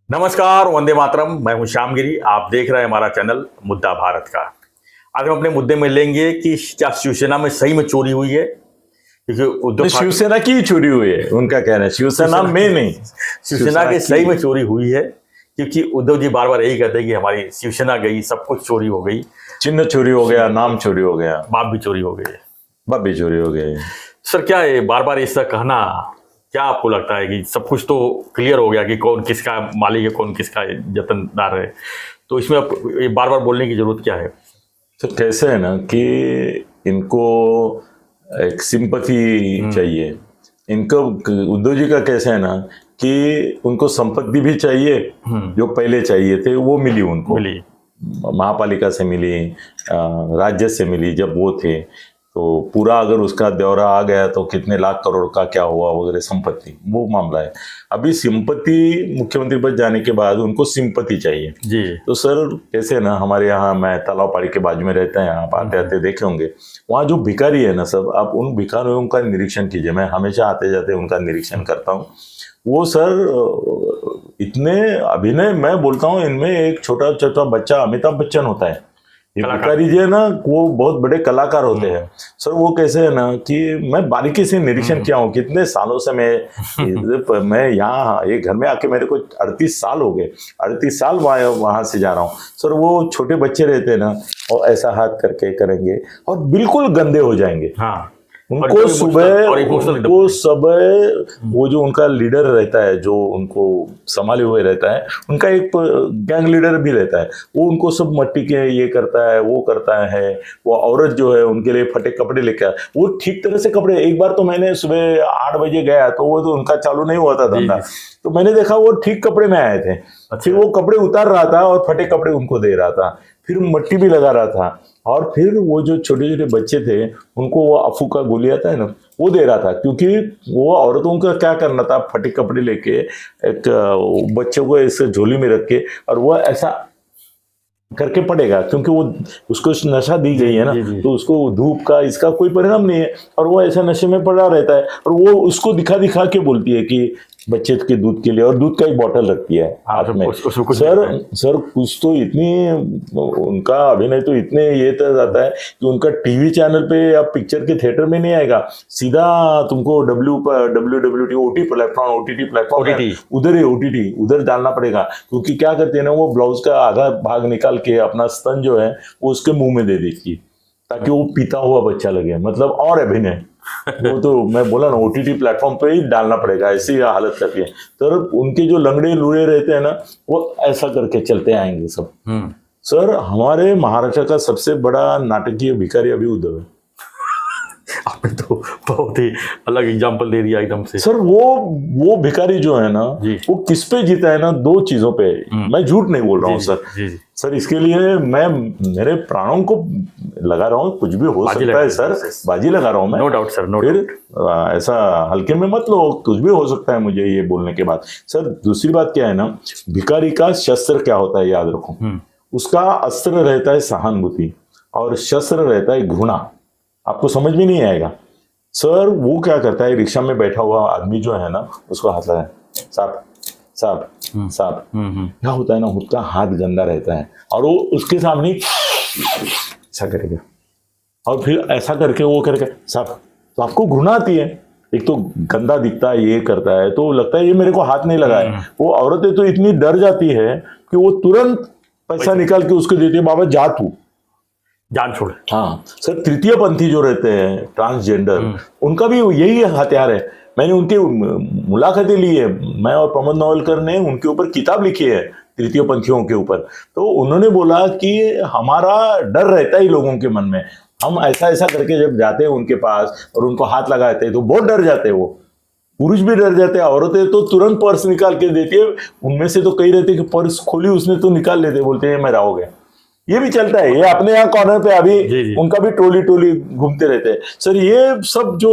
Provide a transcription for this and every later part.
नमस्कार, वंदे मातरम। मैं हूं श्यामगिरी। आप देख रहे हैं हमारा चैनल मुद्दा भारत का। आज हम अपने मुद्दे में लेंगे कि क्या शिवसेना में सही में चोरी हुई है, क्योंकि उद्धव शिवसेना की चोरी हुई है, उनका कहना है। शिवसेना में नहीं, शिवसेना के सही में चोरी हुई है, क्योंकि उद्धव जी बार बार यही कहते हैं कि हमारी शिवसेना गई, सब कुछ चोरी हो गई, चिन्ह चोरी हो गया, नाम चोरी हो गया, बाप भी चोरी हो गई, बाप भी चोरी हो गए। सर क्या है बार बार ऐसा कहना? क्या आपको लगता है कि सब कुछ तो क्लियर हो गया कि कौन किसका मालिक है, कौन किसका जतनदार है, तो इसमें अब ये बार बार बोलने की जरूरत क्या है? तो कैसे है ना कि इनको एक सिंपथी चाहिए। इनको उद्धव जी का कैसे है ना कि उनको संपत्ति भी चाहिए, जो पहले चाहिए थे वो मिली उनको, मिली, महापालिका से मिली, राज्य से मिली जब वो थे। तो पूरा अगर उसका ब्यौरा आ गया तो कितने लाख करोड़ का क्या हुआ वगैरह संपत्ति, वो मामला है। अभी संपत्ति मुख्यमंत्री पद जाने के बाद उनको सिंपत्ति चाहिए जी। तो सर कैसे ना, हमारे यहाँ मैं तालाब पाड़ी के बाजू में रहते हैं, आप आते आते देखे होंगे, वहाँ जो भिखारी है ना सब, आप उन भिखारियों का निरीक्षण कीजिए। मैं हमेशा आते जाते उनका निरीक्षण करता हूँ। वो सर इतने अभिनय, मैं बोलता हूँ इनमें एक छोटा छोटा बच्चा अमिताभ बच्चन होता है। ये भिखारी जी है ना, वो बहुत बड़े कलाकार होते हैं सर। वो कैसे है ना कि मैं बारीकी से निरीक्षण किया हूँ कितने सालों से। मैं यहाँ ये घर में आके मेरे को 38 साल हो गए, 38 साल वहां से जा रहा हूँ सर। वो छोटे बच्चे रहते हैं ना, और ऐसा हाथ करके करेंगे और बिल्कुल गंदे हो जाएंगे। हाँ, उनको सुबह, उनको सुबह वो जो उनका लीडर रहता है, जो उनको संभाले हुए रहता है, उनका एक गैंग लीडर भी रहता है, वो उनको सब मट्टी के ये करता है, वो करता है। वो औरत जो है उनके लिए फटे कपड़े लेकर, वो ठीक तरह से कपड़े, एक बार तो मैंने सुबह 8 बजे गया तो वो तो उनका चालू नहीं हुआ था धंधा, तो मैंने देखा वो ठीक कपड़े में आए थे। फिर वो कपड़े उतार रहा था और फटे कपड़े उनको दे रहा था, फिर मट्टी भी लगा रहा था, और फिर वो जो छोटे छोटे बच्चे थे उनको वो अफू का गोली आता है ना, वो दे रहा था। क्योंकि वो औरतों का क्या करना था, फटे कपड़े लेके एक बच्चे को इस झोली में रख के, और वो ऐसा करके पड़ेगा, क्योंकि वो उसको नशा दी गई है ना, तो उसको धूप का इसका कोई परिणाम नहीं है, और वो ऐसा नशे में पड़ा रहता है। और वो उसको दिखा दिखा के बोलती है कि बच्चे के दूध के लिए, और दूध का ही बॉटल रखती है हाथ में। सर कुछ तो इतनी, उनका अभिनय तो इतने ये तक जाता है कि उनका टीवी चैनल पे या पिक्चर के थिएटर में नहीं आएगा, सीधा तुमको WWT OTT प्लेटफॉर्म उधर ही OTT उधर डालना पड़ेगा। क्योंकि क्या करते हैं ना, वो ब्लाउज का आधा भाग निकाल के अपना स्तन जो है वो उसके मुंह में दे देती है, ताकि वो पीता हुआ बच्चा लगे, मतलब और अभिनय। वो तो मैं बोला ना, OTT प्लेटफॉर्म पे ही डालना पड़ेगा, ऐसी हालत करती है। तो उनके जो लंगड़े लूड़े रहते हैं ना, वो ऐसा करके चलते आएंगे सब। सर हमारे महाराष्ट्र का सबसे बड़ा नाटकीय भिखारी अभी उद्धव है। आपने तो बहुत ही अलग एग्जांपल दे दिया एकदम से। सर वो भिखारी जो है ना, वो किस पे जीता है ना, 2 चीजों पे। मैं झूठ नहीं बोल रहा हूँ सर। सर इसके लिए मैं मेरे प्राणों को लगा रहा हूँ, कुछ भी हो सकता है सर, बाजी लगा रहा हूँ मैं। No doubt sir, no doubt. ऐसा हल्के में मत लो, कुछ भी हो सकता है मुझे ये बोलने के बाद। सर दूसरी बात क्या है ना, भिखारी का शस्त्र क्या होता है याद रखो, उसका अस्त्र रहता है सहानुभूति, और शस्त्र रहता है घृणा। आपको समझ में नहीं आएगा सर। वो क्या करता है, रिक्शा में बैठा हुआ आदमी जो है ना, उसको हाथ लगाए, साहब साहब साहब, क्या होता है ना, उसका हाथ गंदा रहता है, और वो उसके सामने ऐसा करेगा, और फिर ऐसा करके वो करके साहब, तो आपको घृणा आती है। एक तो गंदा दिखता है, ये करता है, तो लगता है ये मेरे को हाथ नहीं लगाए। वो औरतें तो इतनी डर जाती है कि वो तुरंत पैसा निकाल के उसको देती है, बाबा जा तू, जान छोड़। हाँ सर, तृतीय पंथी जो रहते हैं ट्रांसजेंडर, उनका भी यही हथियार है। मैंने उनकी मुलाकातें ली है, मैं और प्रमोद नवलकर ने उनके ऊपर किताब लिखी है तृतीय पंथियों के ऊपर। तो उन्होंने बोला कि हमारा डर रहता है लोगों के मन में, हम ऐसा ऐसा करके जब जाते हैं उनके पास और उनको हाथ लगाते हैं तो बहुत डर जाते हैं। वो पुरुष भी डर जाते हैं, औरतें तो तुरंत पर्स निकाल के देती है। उनमें से तो कई रहते हैं कि पर्स खोली उसने तो निकाल लेते, बोलते हैं मेरा हो गया। ये भी चलता है, ये अपने यहाँ कॉर्नर पे अभी उनका भी टोली टोली घूमते रहते हैं सर। ये सब जो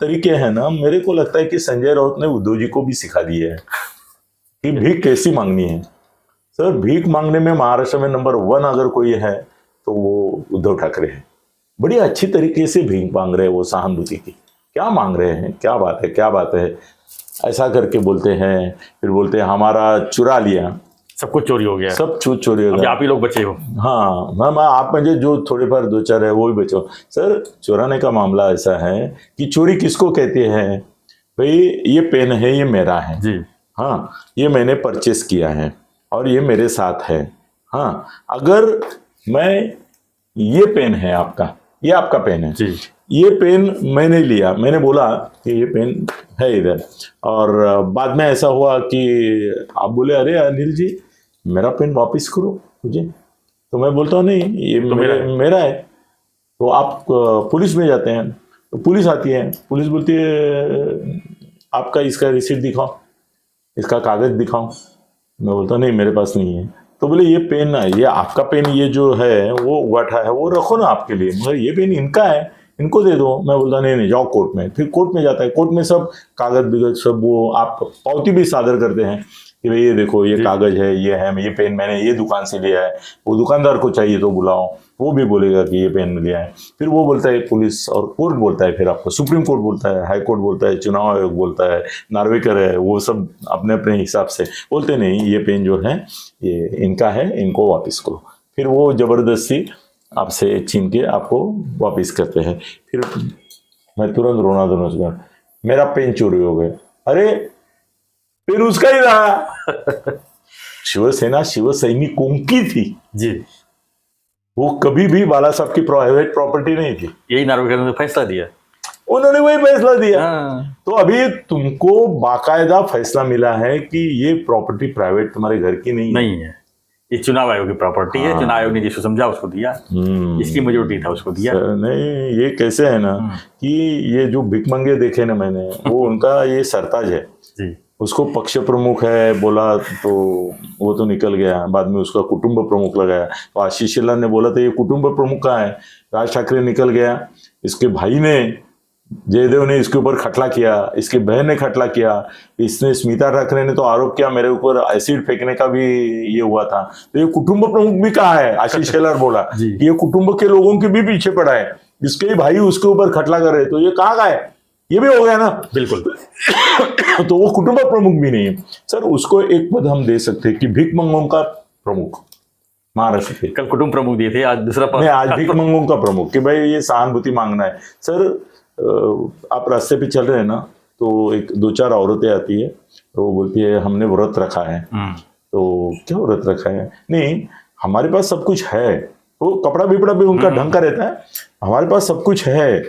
तरीके हैं ना, मेरे को लगता है कि संजय राउत ने उद्धव जी को भी सिखा दिए है कि भीख कैसी मांगनी है। सर भीख मांगने में महाराष्ट्र में नंबर 1 अगर कोई है तो वो उद्धव ठाकरे है। बड़ी अच्छी तरीके से भीख मांग रहे हैं वो, सहानुभूति की। क्या मांग रहे हैं, क्या बात है, क्या बात है। ऐसा करके बोलते हैं। फिर बोलते हैं हमारा चुरा लिया, सब कुछ चोरी हो गया, सब चोरी हो अभी गया। आप ही लोग बचे हो। हाँ मैम, आप मुझे जो थोड़े पर दो चार है वो ही बचो। सर चुराने का मामला ऐसा है कि चोरी किसको कहते हैं भाई, ये पेन है ये मेरा है जी हाँ, ये मैंने परचेस किया है और ये मेरे साथ है हाँ। अगर मैं, ये पेन है आपका, ये आपका पेन है जी, ये पेन मैंने लिया, मैंने बोला कि ये पेन है इधर, और बाद में ऐसा हुआ कि आप बोले अरे अनिल जी मेरा पेन वापस करो मुझे, तो मैं बोलता हूँ नहीं ये तो मेरा है। तो आप पुलिस में जाते हैं, तो पुलिस आती है, पुलिस बोलती है आपका इसका रिसीट दिखाओ, इसका कागज दिखाओ। मैं बोलता नहीं मेरे पास नहीं है। तो बोले ये पेन है, ये आपका पेन, ये जो है वो उगाठा है वो रखो ना आपके लिए, मगर ये पेन इनका है इनको दे दो। मैं बोलता नहीं नहीं जाओ कोर्ट में। फिर कोर्ट में जाता है, कोर्ट में सब कागज बिगज सब वो आप पावती भी सादर करते हैं कि भाई ये देखो ये कागज है, ये पेन मैंने ये दुकान से लिया है, वो दुकानदार को चाहिए तो बुलाओ, वो भी बोलेगा कि ये पेन लिया है। फिर वो बोलता है पुलिस, और कोर्ट बोलता है, फिर आपको सुप्रीम कोर्ट बोलता है, हाई कोर्ट बोलता है, चुनाव आयोग बोलता है, नार्वेकर है, वो सब अपने अपने हिसाब से बोलते नहीं ये पेन जो है ये इनका है, इनको वापस करो। फिर वो जबरदस्ती आपसे छीन के आपको वापस करते हैं। फिर मैं तुरंत रोना धोना शुरू, मेरा पेन चोरी हो गया। अरे पेन उसका ही रहा। शिवसेना शिव सैनिकों की थी जी, वो कभी भी बाला साहब की प्राइवेट प्रॉपर्टी नहीं थी। यही नार्वेकर ने फैसला दिया। उन्होंने वही फैसला दिया। हाँ। तो अभी तुमको बाकायदा फैसला मिला है कि ये प्रॉपर्टी प्राइवेट तुम्हारे घर की नहीं है। ये चुनाव आयोग की प्रॉपर्टी है, हाँ। चुनाव आयोग ने जिसको समझा उसको दिया, इसकी मेजोरिटी था उसको दिया। नहीं ये कैसे है ना कि ये जो भिकमंगे देखे ना मैंने, वो उनका ये सरताज है जी, उसको पक्ष प्रमुख है बोला तो वो तो निकल गया, बाद में उसका कुटुंब प्रमुख लगाया। तो आशीष शेलार ने बोला था ये कुटुंब प्रमुख का है, राज ठाकरे निकल गया, इसके भाई ने जयदेव ने इसके ऊपर खटला किया, इसकी बहन ने खटला किया, इसने स्मिता ठाकरे ने तो आरोप किया मेरे ऊपर एसिड फेंकने का भी ये हुआ था। तो ये कुटुंब प्रमुख भी कहा है, आशीष शेलार बोला ये कुटुंब के लोगों के भी पीछे पड़ा है, इसके भाई उसके ऊपर खटला कर रहे, तो ये कहाँ का है, ये भी हो गया ना बिल्कुल। तो वो कुटुंब प्रमुख भी नहीं है सर, उसको एक पद हम दे सकते हैं कि भिकमंगों का प्रमुख महाराष्ट्र के। कल कुटुंब प्रमुख दिए थे, आज दूसरा पद। नहीं आज भिकमंगों का प्रमुख कि भाई ये सहानुभूति मांगना है। सर आप रास्ते पे चल रहे हैं ना तो एक दो चार औरतें आती है तो वो बोलती है हमने व्रत रखा है। तो क्या व्रत रखा है, नहीं हमारे पास सब कुछ है, वो कपड़ा बिपड़ा भी उनका ढंग का रहता है, हमारे पास सब कुछ है,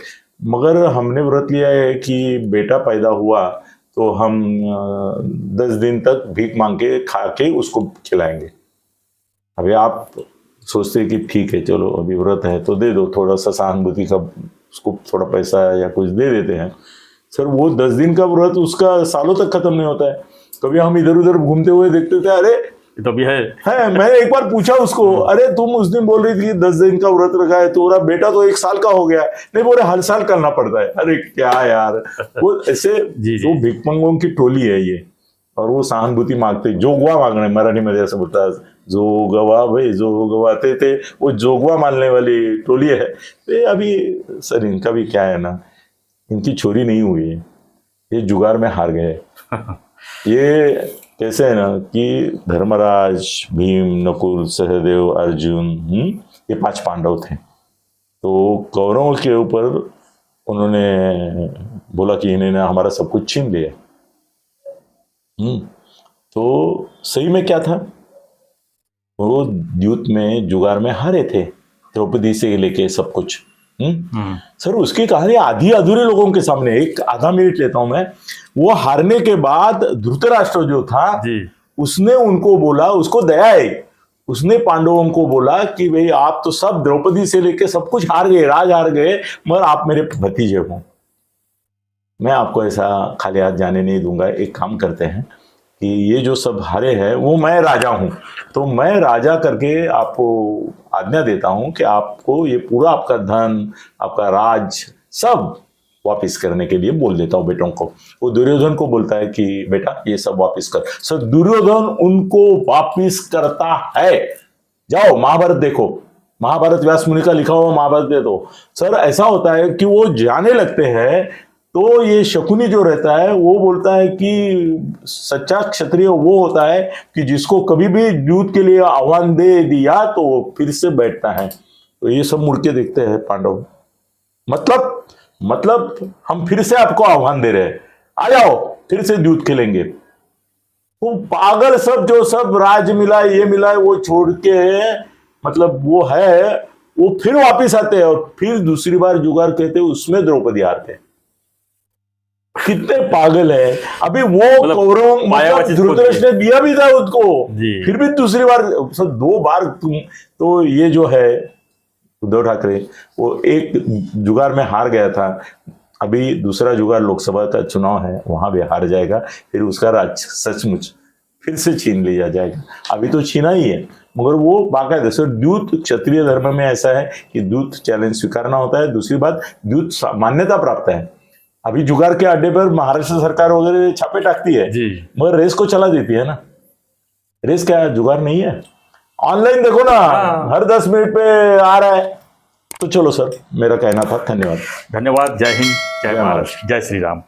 मगर हमने व्रत लिया है कि बेटा पैदा हुआ तो हम 10 दिन तक भीख मांग के खा के उसको खिलाएंगे। अभी आप सोचते हैं कि ठीक है चलो अभी व्रत है तो दे दो थोड़ा सा सहानुभूति का, उसको थोड़ा पैसा या कुछ दे देते हैं। सर वो 10 दिन का व्रत उसका सालों तक खत्म नहीं होता है। कभी हम इधर उधर घूमते हुए देखते थे, अरे तो भी है। मैंने एक बार पूछा उसको, अरे तुम उस दिन बोल रही थी 10 दिन का व्रत रखा है, तुम्हारा बेटा तो 1 साल का हो गया, नहीं बोले हर साल करना पड़ता है। अरे क्या यार, वो ऐसे जो भिकमंगों की टोली है ये, और वो सहानुभूति मांगते, जोगवा मांगने मराठी में ऐसा बोलता है, जोगवा भाई जोगवा थे वो जोगवा मानने वाली टोली है। तो अभी सर इनका भी क्या है ना, इनकी चोरी नहीं हुई है, ये जुगार में हार गए। ये कैसे है ना कि धर्मराज, भीम, नकुल, सहदेव, अर्जुन, ये 5 पांडव थे। तो कौरवों के ऊपर उन्होंने बोला कि इन्होंने हमारा सब कुछ छीन लिया। तो सही में क्या था, वो युद्ध में जुगार में हारे थे, द्रौपदी से लेके सब कुछ। सर उसकी कहानी आधी अधूरे लोगों के सामने, एक आधा मिनट लेता हूं मैं। वो हारने के बाद धृतराष्ट्र जो था उसने उनको बोला, उसको दया है, उसने पांडवों को बोला कि भाई आप तो सब द्रौपदी से लेके सब कुछ हार गए, राज हार गए, मगर आप मेरे भतीजे हो, मैं आपको ऐसा खाली हाथ जाने नहीं दूंगा। एक काम करते हैं कि ये जो सब हारे हैं वो मैं राजा हूं, तो मैं राजा करके आपको आज्ञा देता हूं कि आपको ये पूरा आपका धन, आपका राज सब वापिस करने के लिए बोल देता हूं बेटों को। वो दुर्योधन को बोलता है कि बेटा ये सब वापिस कर। सर दुर्योधन उनको वापिस करता है। जाओ महाभारत देखो, महाभारत व्यास मुनि का लिखा हुआ महाभारत दे दो। सर ऐसा होता है कि वो जाने लगते हैं तो ये शकुनी जो रहता है वो बोलता है कि सच्चा क्षत्रिय वो होता है कि जिसको कभी भी युद्ध के लिए आह्वान दे दिया तो वो फिर से बैठता है। तो ये सब मुड़ के देखते हैं पांडव, मतलब हम फिर से आपको आह्वान दे रहे हैं, आ जाओ फिर से युद्ध खेलेंगे। वो पागल सब जो सब राज मिला ये मिला वो छोड़ के मतलब वो है वो फिर वापिस आते हैं और फिर दूसरी बार जुगाड़ कहते हैं, उसमें द्रौपदी हारते हैं। कितने पागल है। अभी वो कौरव मतलब धृतराष्ट्र ने दिया भी था उसको, फिर भी दूसरी बार सब 2 बार तुम। तो ये जो है उद्धव ठाकरे वो एक जुगाड़ में हार गया था, अभी दूसरा जुगाड़ लोकसभा का चुनाव है वहां भी हार जाएगा, फिर उसका राज सचमुच फिर से छीन लिया जाएगा। अभी तो छीना ही है मगर वो बाकायदा से द्यूत क्षत्रिय धर्म में ऐसा है कि द्यूत चैलेंज स्वीकारना होता है। दूसरी बात द्यूत मान्यता प्राप्त है। अभी जुगाड़ के अड्डे पर महाराष्ट्र सरकार वगैरह छापे टाकती है मगर रेस को चला देती है ना। रेस क्या है, जुगाड़ नहीं है। ऑनलाइन देखो ना, हर 10 मिनट पे आ रहा है। तो चलो सर, मेरा कहना था। धन्यवाद। धन्यवाद। जय हिंद, जय महाराष्ट्र, जय श्री राम।